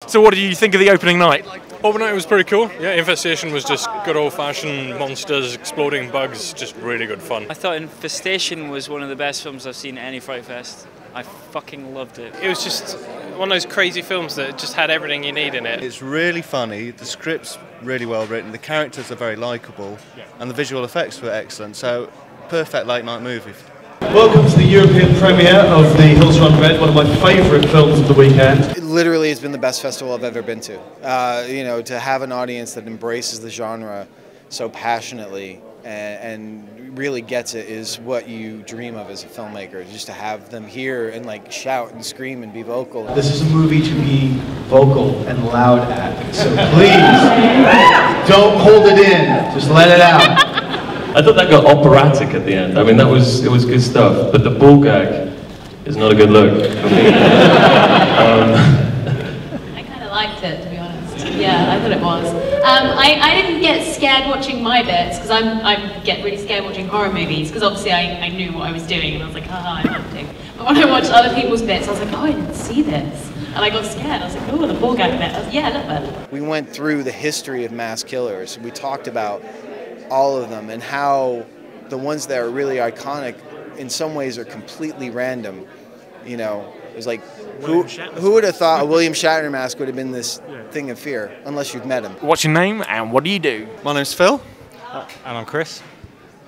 So what do you think of the opening night? Overnight was pretty cool. Yeah, Infestation was just good old-fashioned monsters, exploding bugs, just really good fun. I thought Infestation was one of the best films I've seen at any Fright Fest. I fucking loved it. It was just one of those crazy films that just had everything you need in it. It's really funny, the script's really well written, the characters are very likeable, and the visual effects were excellent, so perfect late night movie. Welcome to the European premiere of The Hills Run Red, one of my favourite films of the weekend. It literally has been the best festival I've ever been to. You know, to have an audience that embraces the genre so passionately and really gets it is what you dream of as a filmmaker. Just to have them here and like shout and scream and be vocal. This is a movie to be vocal and loud at, so please don't hold it in, just let it out. I thought that got operatic at the end. I mean, it was good stuff, but the ball gag is not a good look for me. I kind of liked it, to be honest. Yeah, I thought it was. I didn't get scared watching my bits, because I get really scared watching horror movies, because obviously I knew what I was doing, and I was like, haha, I'm acting. But when I watched other people's bits, I was like, oh, I didn't see this. And I got scared. I was like, oh, the ball gag bit. I was like, yeah, I love it. We went through the history of mass killers. We talked about all of them and how the ones that are really iconic in some ways are completely random. You know, it was like, who would have thought a William Shatner mask would have been this thing of fear, unless you've met him. What's your name and what do you do? My name's Phil. And I'm Chris.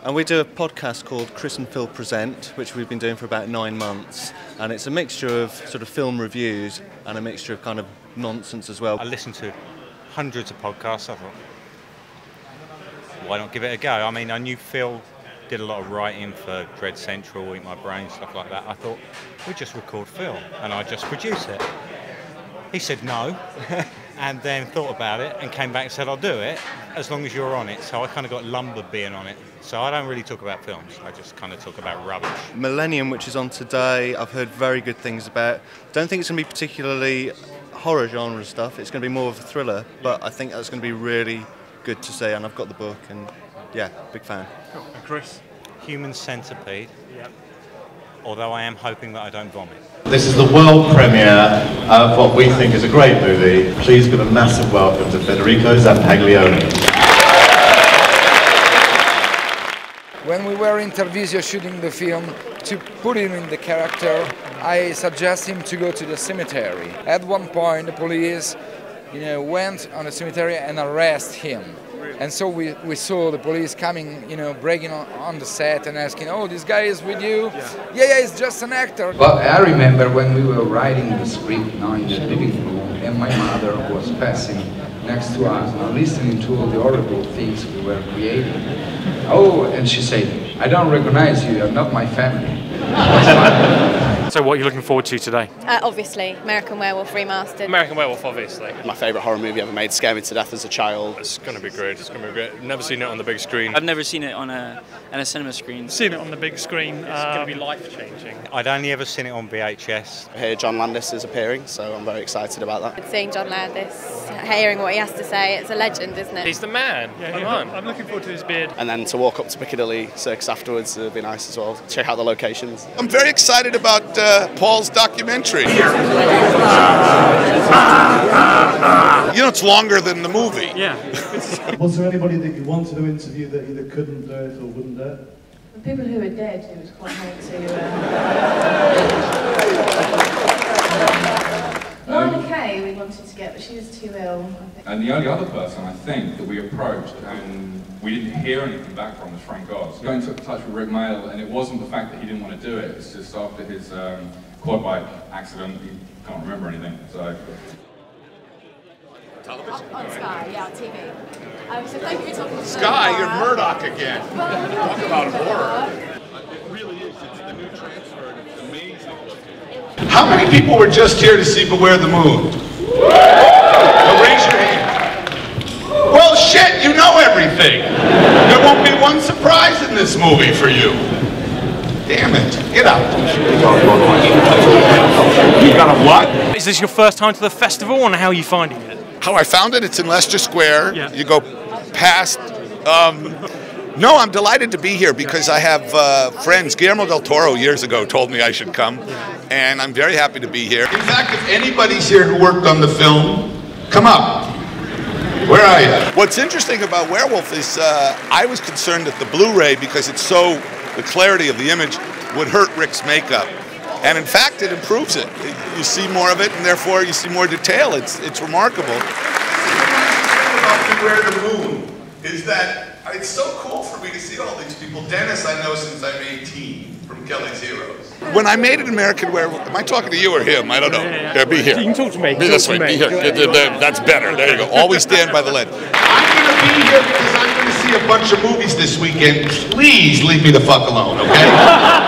And we do a podcast called Chris and Phil Present, which we've been doing for about 9 months. And it's a mixture of sort of film reviews and a mixture of kind of nonsense as well. I listened to hundreds of podcasts. I thought, why not give it a go? I mean, I knew Phil did a lot of writing for Dread Central, Eat My Brain, stuff like that. I thought, we'd just record Phil and I'd just produce it. He said no, and then thought about it and came back and said, I'll do it as long as you're on it. So I kind of got lumbered being on it. So I don't really talk about films, I just kind of talk about rubbish. Millennium, which is on today, I've heard very good things about. Don't think it's going to be particularly horror genre stuff, it's going to be more of a thriller, but I think that's going to be really good to see, and I've got the book, and yeah, big fan. Cool. And Chris? Human Centipede, although I am hoping that I don't vomit. This is the world premiere of what we think is a great movie. Please give a massive welcome to Federico Zampaglione. When we were in Treviso shooting the film, to put him in the character, I suggest him to go to the cemetery. At one point, the police went on the cemetery and arrest him. And so we saw the police coming, breaking on the set and asking, oh, this guy is with you? Yeah, he's just an actor. Well, I remember when we were writing the script now in the living room, and my mother was passing next to us, listening to all the horrible things we were creating. Oh, and she said, I don't recognize you, you're not my family. So what are you looking forward to today? Obviously, American Werewolf remastered. American Werewolf, obviously. My favourite horror movie ever made, scared me to death as a child. It's going to be great, it's going to be great. I've never seen it on the big screen. I've never seen it on a cinema screen. Seen it on the big screen. It's going to be life-changing. I'd only ever seen it on VHS. I hear John Landis is appearing, so I'm very excited about that. Seeing John Landis, hearing what he has to say, it's a legend, isn't it? He's the man. Yeah, Come on. I'm looking forward to his beard. And then to walk up to Piccadilly Circus afterwards would be nice as well. Check out the locations. I'm very excited about Paul's documentary. You know, it's longer than the movie. Yeah. Was there anybody that you wanted to interview that either couldn't do it or wouldn't do it? The people who were dead, it was quite hard to... Lana Kay we wanted to get, but she was too ill. And the only other person, I think, that we approached and we didn't hear anything back from was Frank Oz. Got in touch with Rick Mail, and it wasn't the fact that he didn't want to do it, it's just after his quad bike accident, he can't remember anything, so... Television? On Sky, yeah, on TV. So thank you for talking to Sky, you're Murdoch again. Talk about horror. It really is, it's the new transfer and it's amazing. How many people were just here to see Beware the Moon? Now raise your hand. Well, shit, you know everything. There won't be one surprise in this movie for you. Damn it, get out. You got a what? Is this your first time to the festival and how are you finding it? How I found it, it's in Leicester Square. Yeah. You go past... no, I'm delighted to be here because I have friends. Guillermo del Toro years ago told me I should come. and I'm very happy to be here. In fact, if anybody's here who worked on the film, come up. Where are you? What's interesting about Werewolf is I was concerned that the Blu-ray, because it's so, the clarity of the image, would hurt Rick's makeup. And in fact, it improves it. You see more of it, and therefore you see more detail. It's remarkable. About Beware the Moon is that it's so cool for me to see all these people. Dennis, I know since I'm 18 from Kelly's Heroes. When I made an American Werewolf, am I talking to you or him? I don't know. Yeah, be here. You can talk to me. Be this way. Be here. That's better. There you go. Always stand by the lead. I'm going to be here because I'm going to see a bunch of movies this weekend. Please leave me the fuck alone, okay?